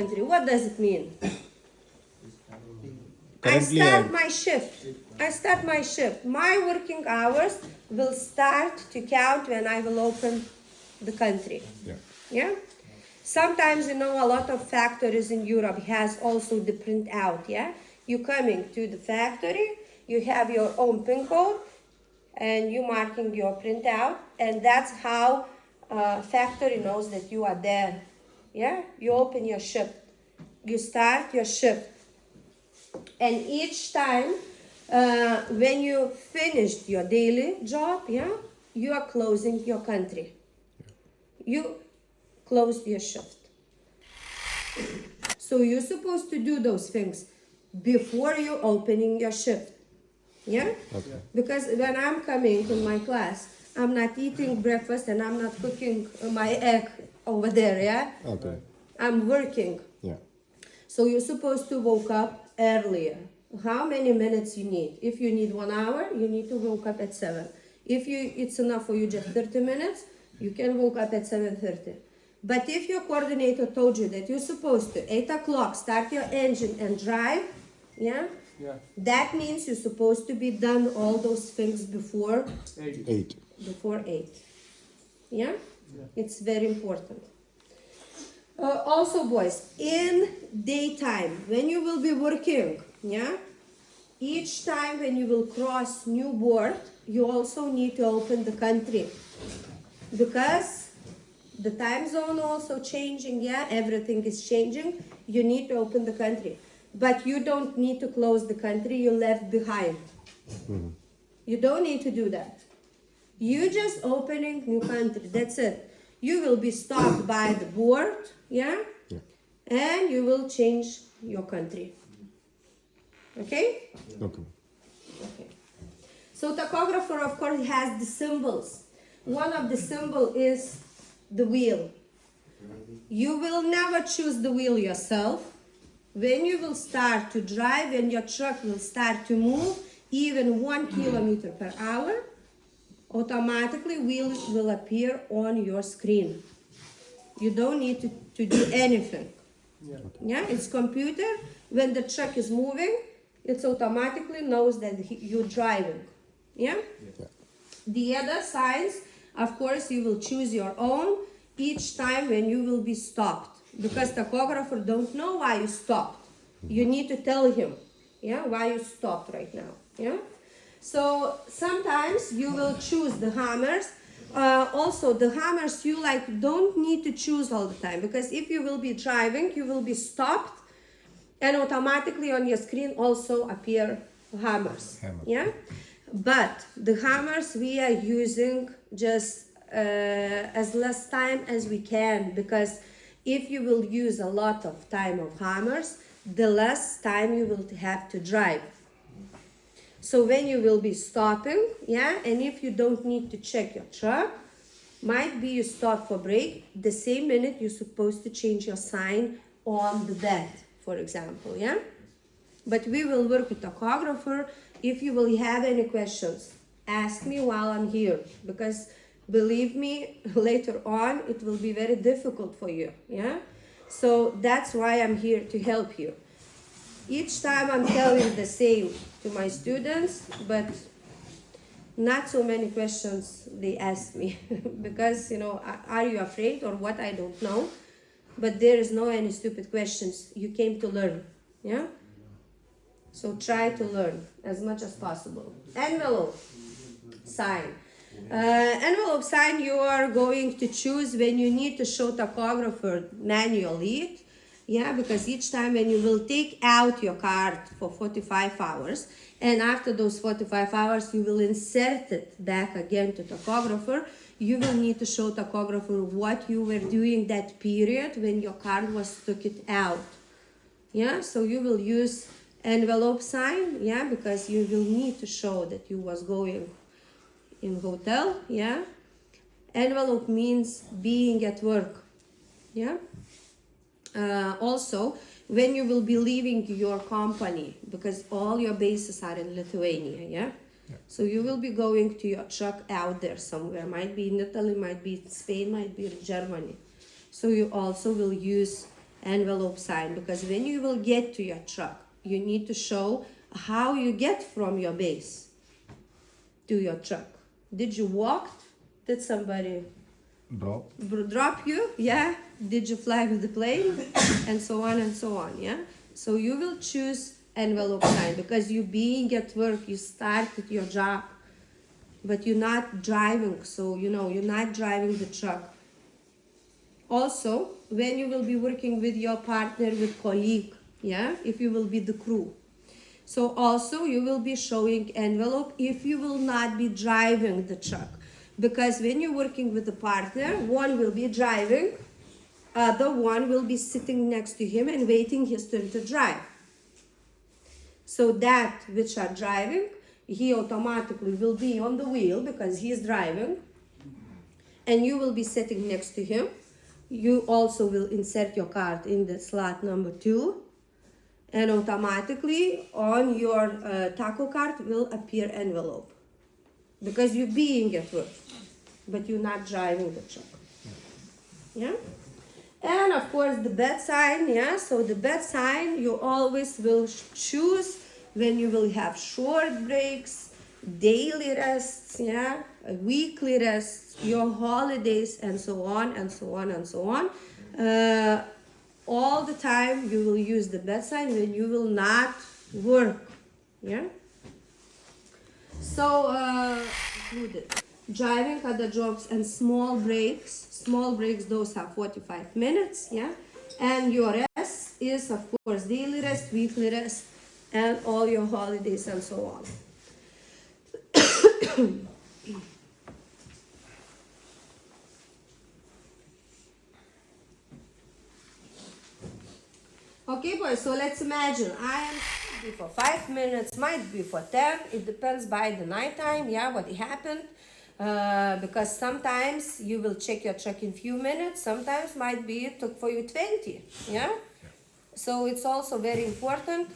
What does it mean? Currently, I start my shift. My working hours will start to count when I will open the country. Yeah? Sometimes, a lot of factories in Europe has also the printout, yeah? You coming to the factory, you have your own PIN code, and you marking your printout, and that's how factory knows that you are there, yeah? You open your shift, you start your shift, and each time when you finished your daily job, yeah, you are closing your country. You closed your shift. So you're supposed to do those things before you opening your shift. Yeah? Okay. Because when I'm coming to my class, I'm not eating breakfast and I'm not cooking my egg over there, yeah? Okay. I'm working. Yeah. So you're supposed to wake up earlier. How many minutes you need? If you need 1 hour, you need to wake up at 7. If it's enough for you just 30 minutes, you can wake up at 7:30. But if your coordinator told you that you're supposed to 8 o'clock start your engine and drive, yeah? Yeah. That means you're supposed to be done all those things before 8. 8. Yeah? It's very important. Also, boys, in daytime, when you will be working, yeah, each time when you will cross new board, you also need to open the country, because the time zone also changing, yeah, everything is changing. You need to open the country, but you don't need to close the country you left behind. You don't need to do that. You just opening new country, that's it. You will be stopped by the board, yeah? And you will change your country. Okay? Okay. Okay. So tachographer, of course, has the symbols. One of the symbol is the wheel. You will never choose the wheel yourself. When you will start to drive and your truck will start to move, even 1 kilometer per hour, automatically wheels will appear on your screen. You don't need to do anything. Yeah, it's computer. When the truck is moving, it automatically knows that you're driving. Yeah? The other signs, of course, you will choose your own each time when you will be stopped, because the tachographer don't know why you stopped. You need to tell him, yeah, why you stopped right now. Yeah. So sometimes you will choose the hammers. Also, the hammers you don't need to choose all the time, because if you will be driving, you will be stopped, and automatically on your screen also appear hammers. Yeah, but the hammers we are using just as less time as we can, because if you will use a lot of time of hammers, the less time you will have to drive. So when you will be stopping, yeah, and if you don't need to check your truck, might be you stop for break, the same minute you're supposed to change your sign on the bed, for example, yeah? But we will work with tachographer. If you will have any questions, ask me while I'm here, because believe me, later on, it will be very difficult for you, yeah? So that's why I'm here to help you. Each time I'm telling the same to my students, but not so many questions they ask me because, are you afraid or what, I don't know. But there is no any stupid questions. You came to learn, yeah? So try to learn as much as possible. Envelope sign. Envelope sign you are going to choose when you need to show tachographer manual lead. Yeah, because each time when you will take out your card for 45 hours, and after those 45 hours, you will insert it back again to tachographer, you will need to show tachographer what you were doing that period when your card was took it out. Yeah, so you will use envelope sign, yeah, because you will need to show that you was going in hotel, yeah. Envelope means being at work, yeah. Also, when you will be leaving your company, because all your bases are in Lithuania, yeah? So you will be going to your truck out there somewhere, might be in Italy, might be in Spain, might be in Germany. So you also will use envelope sign, because when you will get to your truck, you need to show how you get from your base to your truck. Did you walk? Did somebody drop you? Yeah. Did you fly with the plane? And so on and so on. Yeah. So you will choose envelope sign because you being at work, you started your job, but you're not driving. So you're not driving the truck. Also, when you will be working with your partner, with colleague, yeah, if you will be the crew. So also you will be showing envelope if you will not be driving the truck. Because when you're working with a partner, one will be driving, other one will be sitting next to him and waiting his turn to drive. So that which are driving, he automatically will be on the wheel because he is driving, and you will be sitting next to him. You also will insert your card in the slot number 2, and automatically on your taco card will appear envelope because you're being at work, but you're not driving the truck. Yeah. And of course the bed sign, yeah. So the bed sign you always will choose when you will have short breaks, daily rests, yeah, weekly rests, your holidays, and so on and so on and so on. All the time you will use the bed sign when you will not work, yeah. So included driving, other jobs, and small breaks. Small breaks, those are 45 minutes, yeah. And your rest is of course daily rest, weekly rest, and all your holidays and so on. Okay, boys, so let's imagine I am be for 5 minutes, might be for 10, it depends by the night time, yeah, what happened. Because sometimes you will check your truck in few minutes, sometimes might be it took for you 20, yeah. So it's also very important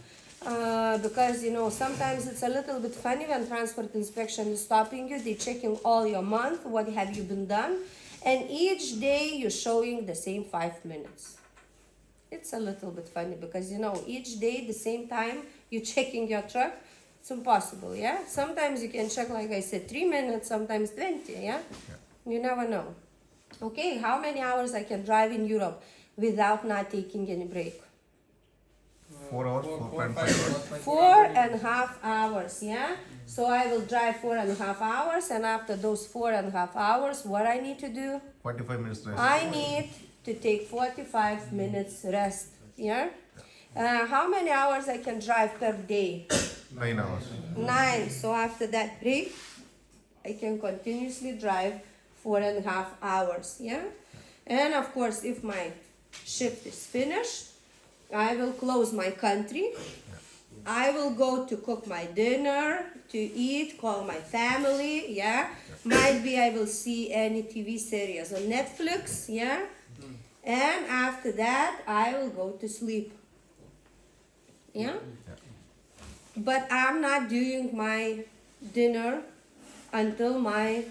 because sometimes it's a little bit funny when transport inspection is stopping you. They're checking all your month, what have you been done, and each day you're showing the same 5 minutes. It's a little bit funny because each day the same time you're checking your truck. It's impossible, yeah. Sometimes you can check, like I said, 3 minutes, sometimes 20, yeah. You never know. Okay, how many hours I can drive in Europe without not taking any break? 4 hours, 4.5 hours. 4.5 hours, yeah. So I will drive 4.5 hours, and after those 4.5 hours, what I need to do? 45 minutes rest. I need to take 45 minutes rest, yeah. How many hours I can drive per day? 9 hours. 9. So after that break, I can continuously drive 4.5 hours, yeah. And of course, if my shift is finished, I will close my country. I will go to cook my dinner, to eat, call my family, yeah. Might be I will see any TV series on Netflix, yeah. And after that, I will go to sleep, yeah. But I'm not doing my dinner until my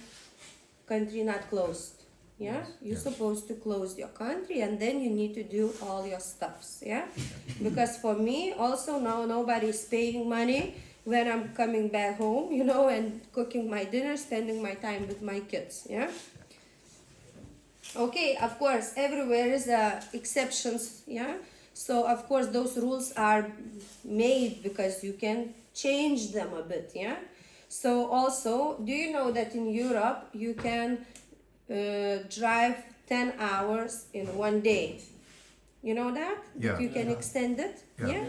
country not closed. Yeah, you're supposed to close your country and then you need to do all your stuffs. Yeah, because for me also now nobody's paying money when I'm coming back home, and cooking my dinner, spending my time with my kids. Yeah. Okay, of course, everywhere is exceptions. Yeah. So of course those rules are made because you can change them a bit, yeah. So also, do you know that in Europe you can drive 10 hours in one day? You know that? Yeah. You can extend it? Yeah.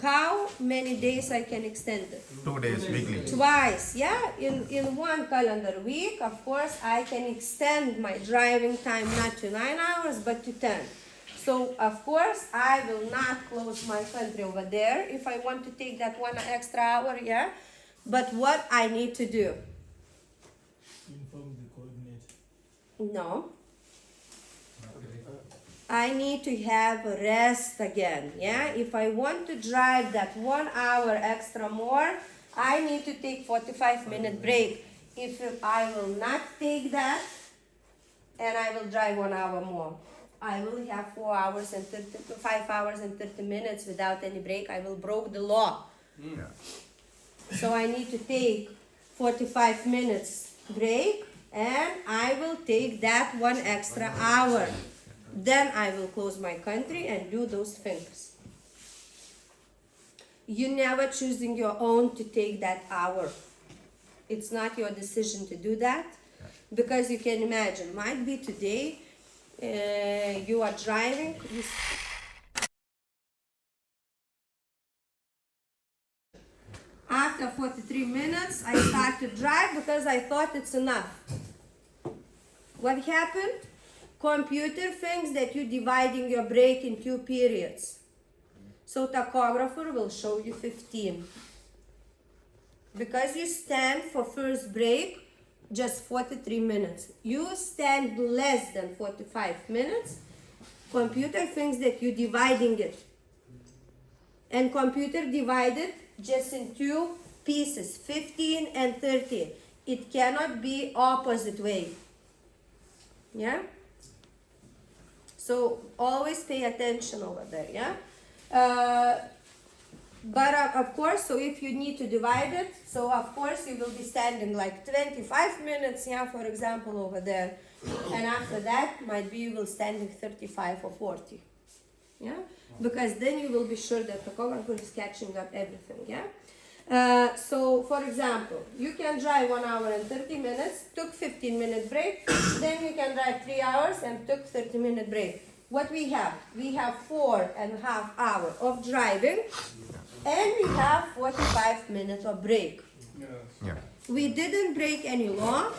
How many days I can extend it? 2 days weekly. Twice, yeah. In one calendar week, of course, I can extend my driving time not to 9 hours but to 10. So, of course, I will not close my country over there if I want to take that 1 extra hour, yeah? But what I need to do? Inform the coordinator. No. I need to have a rest again, yeah? If I want to drive that 1 hour extra more, I need to take 45-minute break. If I will not take that, and I will drive 1 hour more. I will have 4 hours and 5 hours and 30 minutes without any break. I will broke the law. Yeah. So I need to take 45 minutes break, and I will take that 1 extra hour. Then I will close my country and do those things. You never choosing your own to take that hour. It's not your decision to do that, because you can imagine, might be today you are driving. After 43 minutes, I start to drive because I thought it's enough. What happened? Computer thinks that you're dividing your break in 2 periods. So tachographer will show you 15. Because you stand for first break just 43 minutes. You stand less than 45 minutes, computer thinks that you're dividing it. And computer divided just in 2 pieces, 15 and 30. It cannot be opposite way. Yeah? So always pay attention over there, yeah? But of course, so if you need to divide it, so of course you will be standing like 25 minutes, yeah, for example, over there. And after that, might be you will standing 35 or 40, yeah? Because then you will be sure that the tachographer is catching up everything, yeah? So for example, you can drive 1 hour and 30 minutes, took 15-minute break, then you can drive 3 hours and took 30-minute break. What we have? We have 4.5 hours of driving, and we have 45 minutes of break. Yeah. We didn't break any law,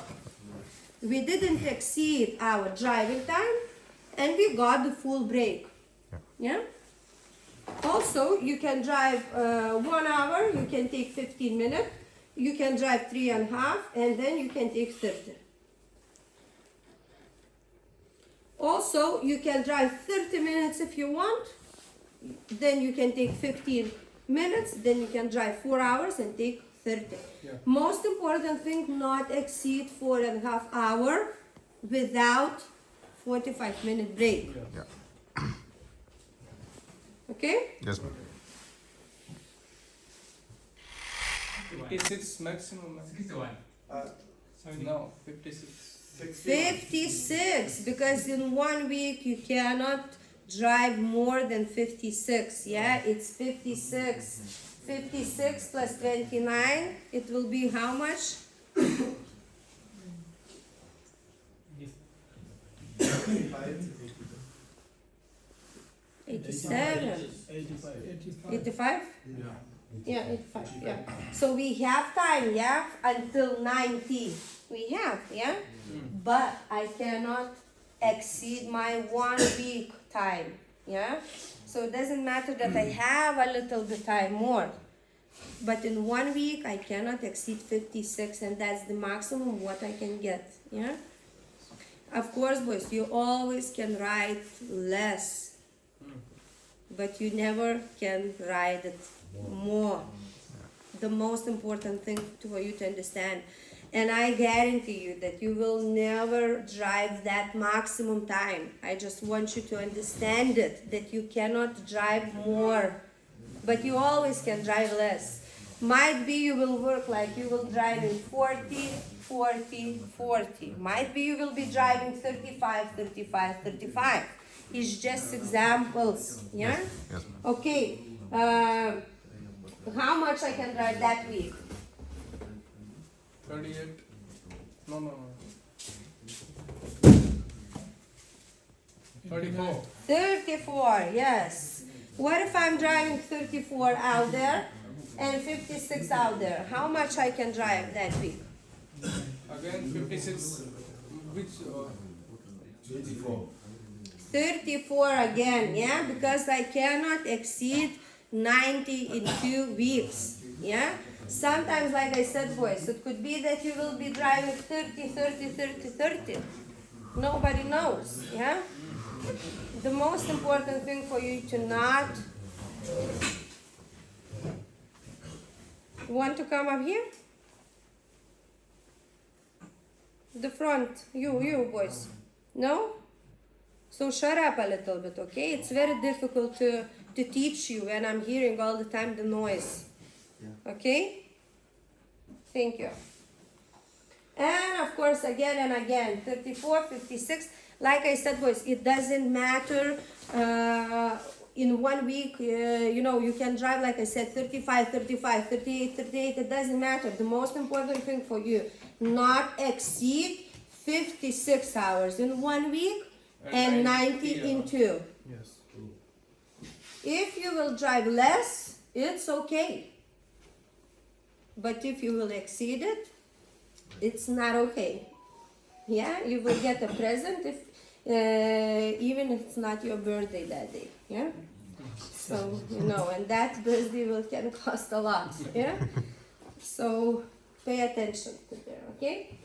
we didn't exceed our driving time, and we got the full break. Yeah? Also, you can drive 1 hour, you can take 15 minutes, you can drive 3.5, and then you can take 30. Also, you can drive 30 minutes if you want, then you can take 15 minutes, then you can drive 4 hours and take 30. Yeah. Most important thing, not exceed 4.5 hours without 45-minute break. Yeah. Yeah. Okay? Yes, ma'am. 56 maximum. 61. No, 56. 56, because in 1 week you cannot drive more than 56. Yeah, it's 56. 56 plus 29, it will be how much? 87. 85? Yeah, 85, yeah. So we have time, yeah, until 90. We have, yeah? But I cannot exceed my 1 week time, yeah? So it doesn't matter that I have a little bit time more. But in 1 week, I cannot exceed 56, and that's the maximum what I can get, yeah? Of course, boys, you always can ride less, but you never can ride it more. The most important thing for you to understand, and I guarantee you that you will never drive that maximum time. I just want you to understand it, that you cannot drive more, but you always can drive less. Might be you will work like you will drive in 40, 40, 40. Might be you will be driving 35, 35, 35. It's just examples, yeah? Yes, ma'am. Okay, how much I can drive that week? 38. No. 34. 34, yes. What if I'm driving 34 out there and 56 out there? How much I can drive that week? Again, 56. Which? 34 again, yeah? Because I cannot exceed 90 in 2 weeks, yeah? Sometimes, like I said, boys, it could be that you will be driving 30, 30, 30, 30. Nobody knows, yeah? The most important thing for you to not... Want to come up here? The front, you boys. No? So shut up a little bit, okay? It's very difficult to teach you when I'm hearing all the time the noise. Okay? Thank you. And of course, again and again, 34, 56. Like I said, boys, it doesn't matter. In 1 week, you know, you can drive, like I said, 35, 35, 38, 38. It doesn't matter. The most important thing for you, not exceed 56 hours in 1 week and 90 in 2. Yes. If you will drive less, it's okay. But if you will exceed it, it's not okay. Yeah, you will get a present if even if it's not your birthday that day. Yeah. So you know, and that birthday can cost a lot. Yeah. So pay attention to that. Okay.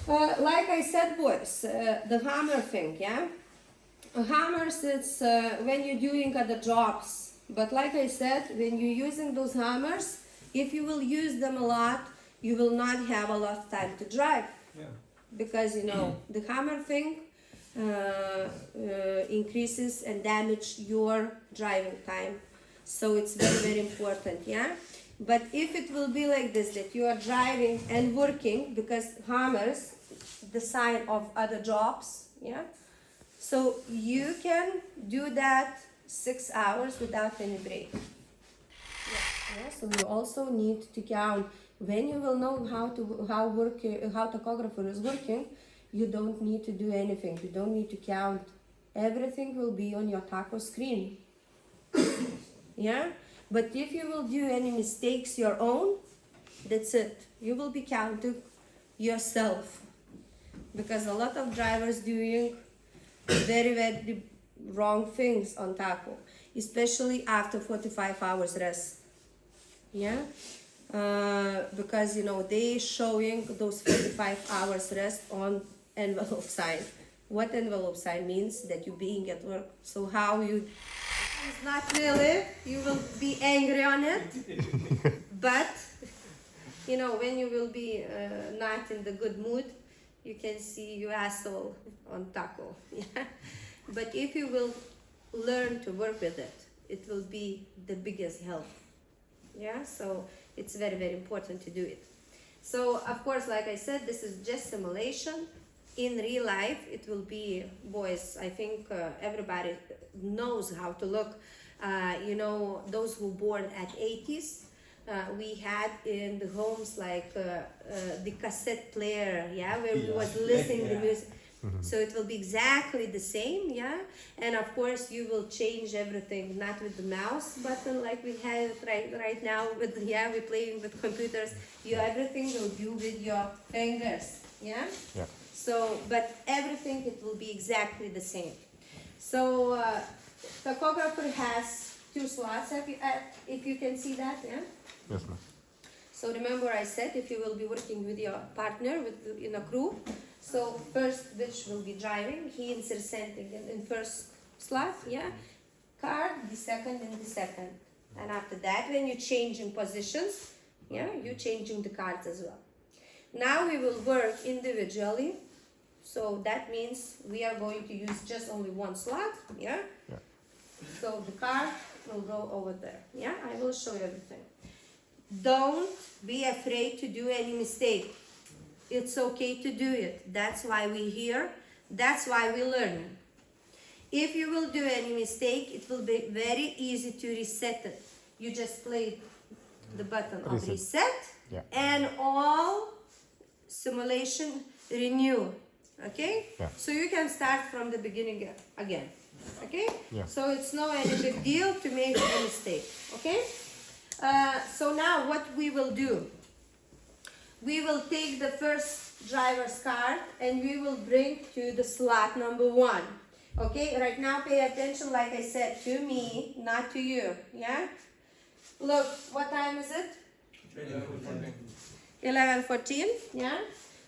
Like I said, boys, the hammer thing. Yeah. Hammers, it's when you're doing other jobs. But like I said, when you're using those hammers, if you will use them a lot, you will not have a lot of time to drive. Yeah. Because you know the hammer thing increases and damage your driving time. So it's very, very important, yeah. But if it will be like this, that you are driving and working, because hammers, the sign of other jobs, yeah. So you can do that 6 hours without any break. Yeah. So you also need to count. When you will know how tachographer is working, you don't need to do anything. You don't need to count. Everything will be on your tacho screen. Yeah. But if you will do any mistakes your own, that's it. You will be counting yourself. Because a lot of drivers doing very, very wrong things on tacho, especially after 45 hours rest. Yeah. Because you know they showing those 45 hours rest on envelope sign. What envelope sign means? That you're being at work. So how you? It's not really. You will be angry on it, but you know when you will be not in the good mood, you can see you asshole on tacho. Yeah. But if you will learn to work with it, it will be the biggest help. Yeah. So it's very, very important to do it. So of course, like I said, this is just simulation. In real life, it will be, boys, I think everybody knows how to look. You know, those who born at 80s, we had in the homes like the cassette player, yeah, where we was listening to music. So it will be exactly the same, yeah. And of course, you will change everything, not with the mouse button like we have right now. With we're playing with computers. Everything will do with your fingers, yeah. Yeah. So, but everything it will be exactly the same. So, tachographer has 2 slots. If you can see that, yeah. Yes, ma'am. So remember, I said if you will be working with your partner in a crew. So first, which will be driving, he inserts something in first slot, yeah. Card, the second, and the second. And after that, when you change in positions, yeah, you're changing the cards as well. Now we will work individually. So that means we are going to use just only 1 slot, yeah. Yeah. So the card will go over there, yeah. I will show you everything. Don't be afraid to do any mistake. It's okay to do it. That's why we're here. That's why we learn. If you will do any mistake, it will be very easy to reset it. You just play the button of reset, Yeah. and all simulation renew. Okay? Yeah. So you can start from the beginning again. Okay? Yeah. So it's no any big deal to make a mistake. Okay? So now what we will do? We will take the first driver's card and we will bring to the slot number 1. Okay, right now pay attention, like I said, to me, not to you. Yeah? Look, what time is it? 11:14. Yeah?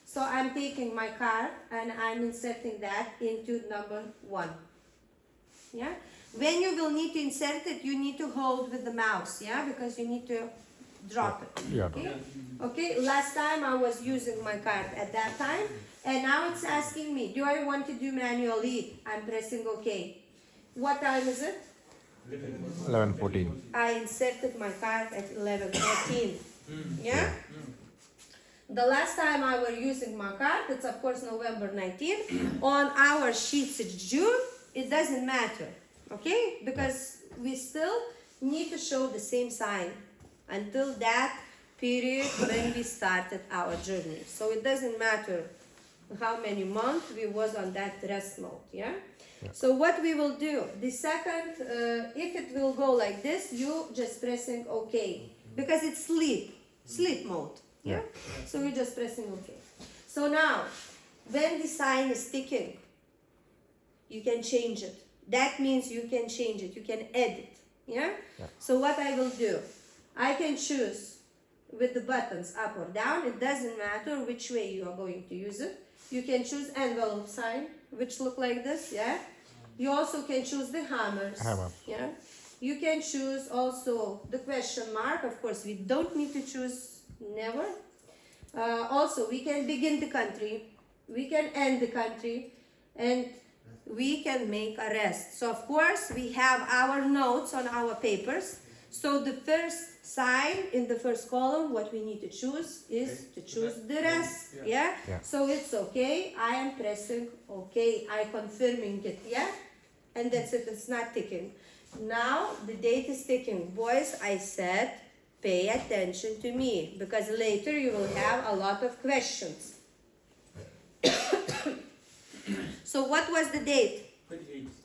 So I'm taking my card and I'm inserting that into number 1. Yeah? When you will need to insert it, you need to hold with the mouse, yeah? Because you need to drop it. Yeah. Okay? Okay, last time I was using my card at that time, and now it's asking me, do I want to do manually? I'm pressing OK. What time is it? 11:14. I inserted my card at 11:14. Yeah? The last time I were using my card, it's of course November 19. On our sheets it's June. It doesn't matter, okay? Because we still need to show the same sign until that period when we started our journey. So it doesn't matter how many months we was on that rest mode, yeah? So what we will do, the second, if it will go like this, you just pressing OK, because it's sleep mode, yeah? So we're just pressing OK. So now, when the sign is ticking, you can change it. That means you can change it, you can edit, yeah? So what I will do, I can choose with the buttons up or down, it doesn't matter which way you are going to use it. You can choose envelope sign, which look like this, yeah? You also can choose the hammers, Hammer. yeah? You can choose also the question mark. Of course, we don't need to choose never. Also, we can begin the country, we can end the country, and we can make a rest. So of course, we have our notes on our papers. So the first sign in the first column, what we need to choose is to choose the rest, yeah? So it's okay, I am pressing okay, I confirming it, yeah? And that's it, it's not ticking. Now the date is ticking. Boys, I said, pay attention to me, because later you will have a lot of questions. So what was the date?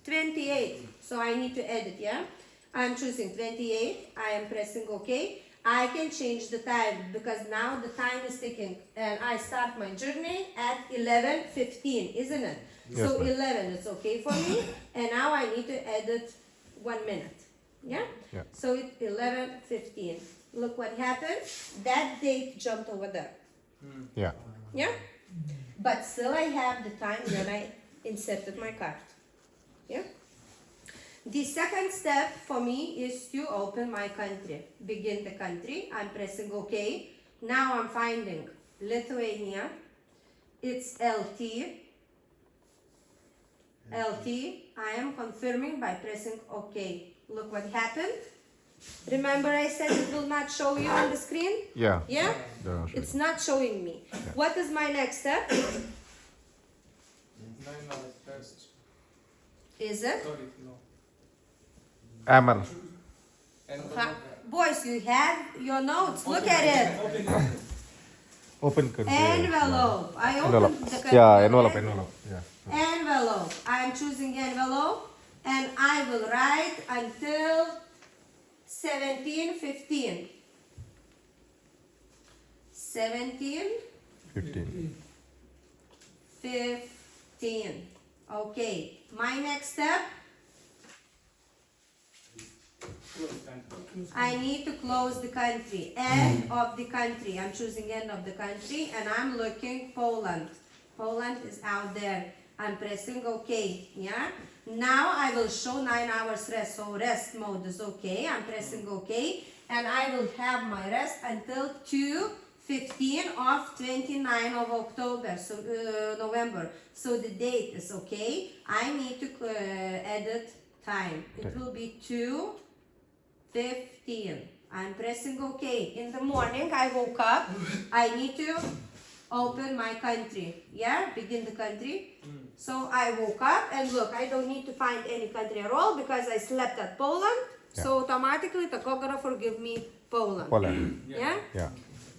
28. So I need to edit, yeah? I'm choosing 28. I am pressing OK. I can change the time because now the time is ticking. And I start my journey at 11:15, isn't it? Yes, So ma'am. 11 is okay for me. And now I need to edit 1 minute. Yeah? Yeah. So it's 11:15. Look what happened. That date jumped over there. Yeah. Yeah? But still I have the time when I inserted my card. Yeah? The second step for me is to open my country. Begin the country. I'm pressing OK. Now I'm finding Lithuania. It's LT. LT. I am confirming by pressing OK. Look what happened. Remember I said it will not show you on the screen? Yeah. Yeah? Yeah, sure. It's not showing me. What is my next step? 9 hours rest. Is it? Sorry, no. Hammer. Boys, you have your notes. Look at it. Open country. Envelope. I Envelope. opened the country. Yeah, envelope. Yeah. Envelope. I am choosing envelope and I will write until 17:15. 15. 15. Okay. My next step, I need to close the country. End of the country. I'm choosing end of the country and I'm looking Poland. Poland is out there. I'm pressing OK. Yeah. Now I will show 9 hours rest. So rest mode is OK. I'm pressing OK. And I will have my rest until 2:15 of 29 of October. So November. So the date is OK. I need to edit time. It will be 2:15. I'm pressing OK. In the morning, I woke up. I need to open my country. Yeah, begin the country. So I woke up and look, I don't need to find any country at all because I slept at Poland. So automatically, the tachographer give me Poland. Poland. Yeah. Yeah.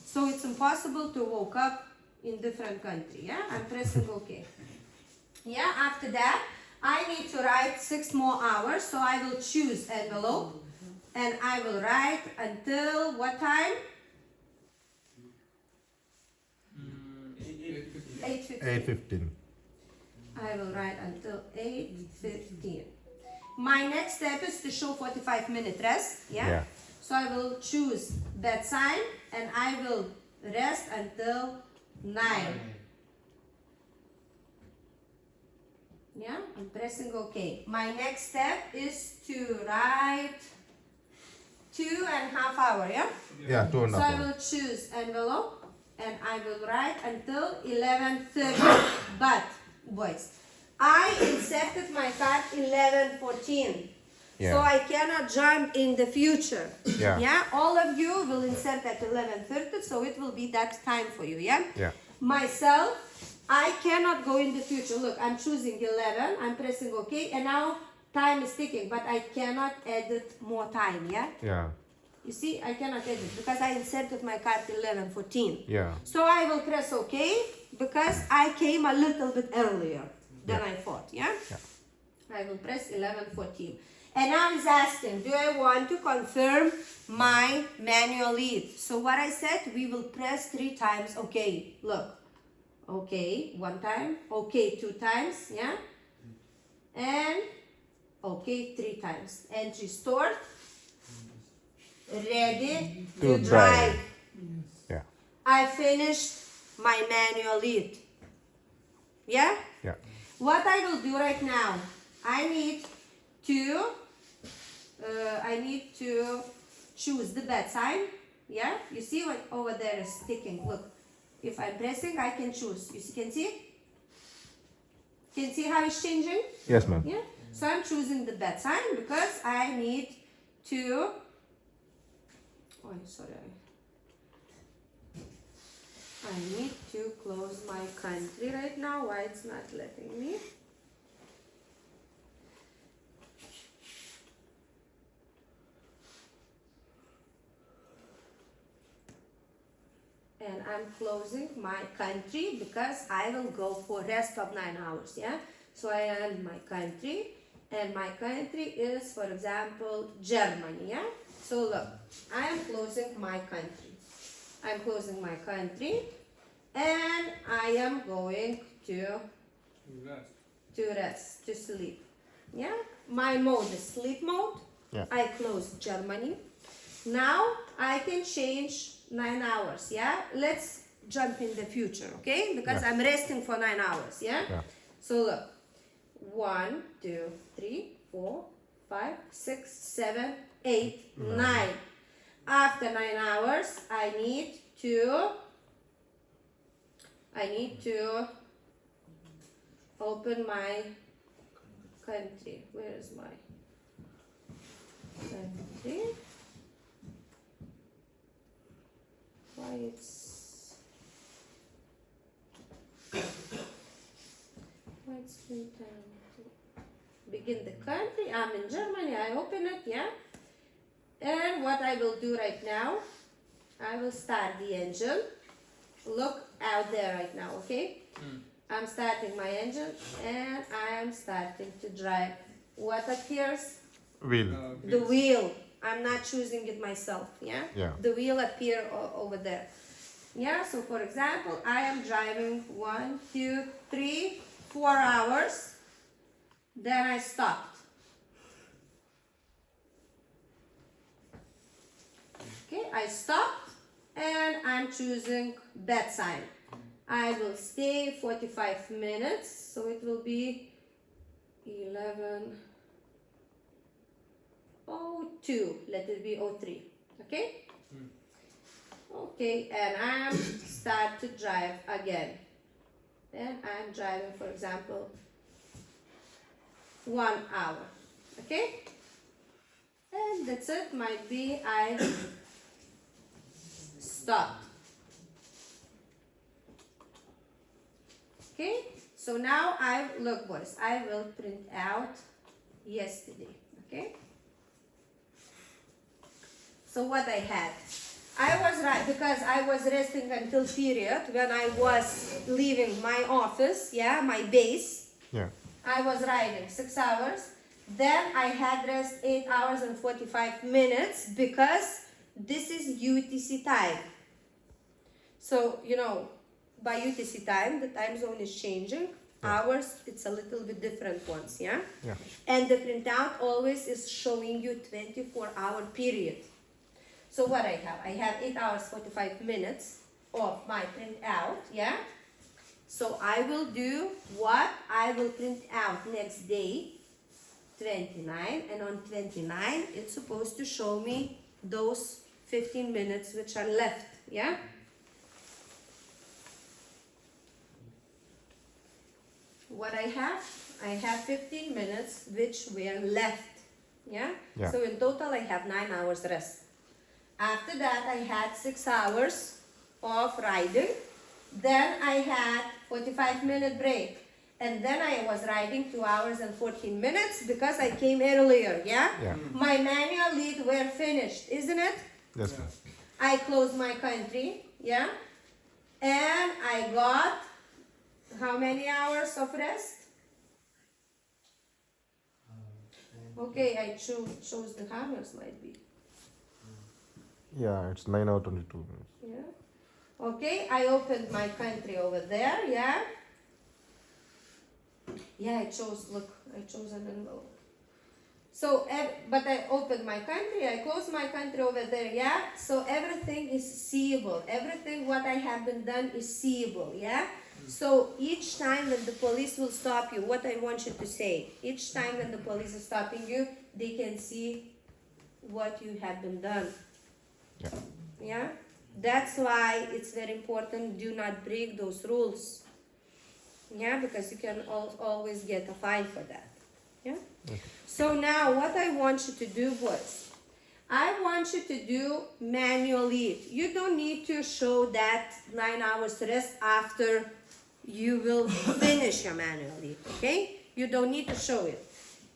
So it's impossible to woke up in different country. Yeah, I'm pressing OK. Yeah. After that, I need to write 6 more hours. So I will choose envelope. And I will write until what time? 8:15. 8:15. I will write until 8:15. My next step is to show 45-minute rest. Yeah? Yeah. So I will choose that sign and I will rest until 9. Yeah, I'm pressing OK. My next step is to write 2.5 1.5 hours, yeah? Yeah, 2.5 So I hours. will choose envelope and I will write until 11:30. But, boys, I inserted my card 11:14. Yeah. So I cannot jump in the future. Yeah. All of you will insert at 11:30, so it will be that time for you, yeah? Yeah. Myself, I cannot go in the future. Look, I'm choosing 11, I'm pressing OK, and now time is ticking, but I cannot edit more time, yeah? Yeah. You see, I cannot edit because I inserted my card 11:14. Yeah. So I will press OK because I came a little bit earlier than I thought, yeah? I will press 11:14. And now it's asking, do I want to confirm my manual lead? So what I said, we will press 3 times OK. Look, OK 1 time, OK 2 times, yeah? And OK 3 times. Entry stored. Ready To to drive. drive. Yeah. I finished my manual lead. Yeah? Yeah. What I will do right now, I need to choose the bed sign. Yeah? You see what over there is sticking. Look, if I'm pressing, I can choose. Can see? Can see how it's changing? Yes, ma'am. Yeah? So I'm choosing the bed sign because I need to. Oh, sorry. I need to close my country right now. Why it's not letting me? And I'm closing my country because I will go for rest of 9 hours, yeah? So I end my country, and my country is, for example, Germany, yeah? So look, I am closing my country. I'm closing my country, and I am going to rest, to sleep, yeah? My mode is sleep mode. Yeah. I close Germany. Now I can change 9 hours, yeah? Let's jump in the future, okay? Because Yeah. I'm resting for 9 hours, yeah? Yeah. So look, 1, 2, 3, 4, 5, 6, 7, 8, 9. After 9 hours, I need to open my country. Where is my country? Why it's been time to begin the country? I'm in Germany. I open it, yeah. And what I will do right now, I will start the engine. Look out there right now, okay? I'm starting my engine and I am starting to drive. What appears? Wheel. The wheel. I'm not choosing it myself, yeah? Yeah. The wheel appear over there. Yeah, so for example, I am driving 1, 2, 3, 4 hours. Then I stopped. Okay, I stopped and I'm choosing bed sign. I will stay 45 minutes, so it will be 11:02. Let it be 03. Okay? Okay, and I am start to drive again. Then I'm driving, for example, 1 hour. Okay? And that's it. Might be I stopped. Okay? So now look boys, I will print out yesterday. Okay? So what I had. I was right because I was resting until period when I was leaving my office, yeah, my base. Yeah. I was riding 6 hours. Then I had rest 8 hours and 45 minutes because this is UTC time. So, you know, by UTC time, the time zone is changing. Hours, it's a little bit different ones, yeah? Yeah. And the printout always is showing you 24-hour period. So what I have 8 hours 45 minutes of my printout, yeah? So I will do what I will print out next day, 29, and on 29 it's supposed to show me those 15 minutes which are left, yeah? What I have 15 minutes which were left, yeah? Yeah. So in total I have 9 hours rest. After that I had 6 hours of riding. Then I had 45-minute break. And then I was riding 2 hours and 14 minutes because I came earlier, yeah? Yeah. My manual lead were finished, isn't it? Yes, ma'am. I closed my country, yeah? And I got how many hours of rest? Okay, I chose the hours might be, Yeah, it's 9 hours 22 minutes. yeah? Okay, I opened my country over there, yeah? Yeah, I chose an envelope. So, but I opened my country, I closed my country over there, yeah? So everything is seeable. Everything what I have been done is seeable, yeah? So each time when the police will stop you, what I want you to say, each time when the police is stopping you, they can see what you have been done. Yeah. Yeah? That's why it's very important, do not break those rules. Yeah, because you can always get a fine for that. Yeah? Okay. So now what I want you to do was, I want you to do manual lead. You don't need to show that 9 hours rest after you will finish your manual lead, okay? You don't need to show it.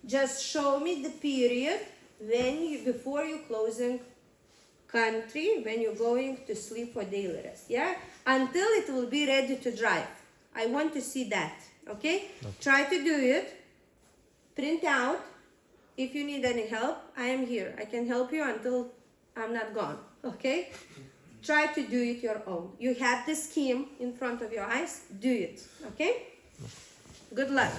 Just show me the period before you closing country, when you're going to sleep for daily rest, yeah? Until it will be ready to drive. I want to see that, okay? Try to do it. Print out. If you need any help, I am here. I can help you until I'm not gone, okay? Try to do it your own. You have the scheme in front of your eyes. Do it, okay? Good luck.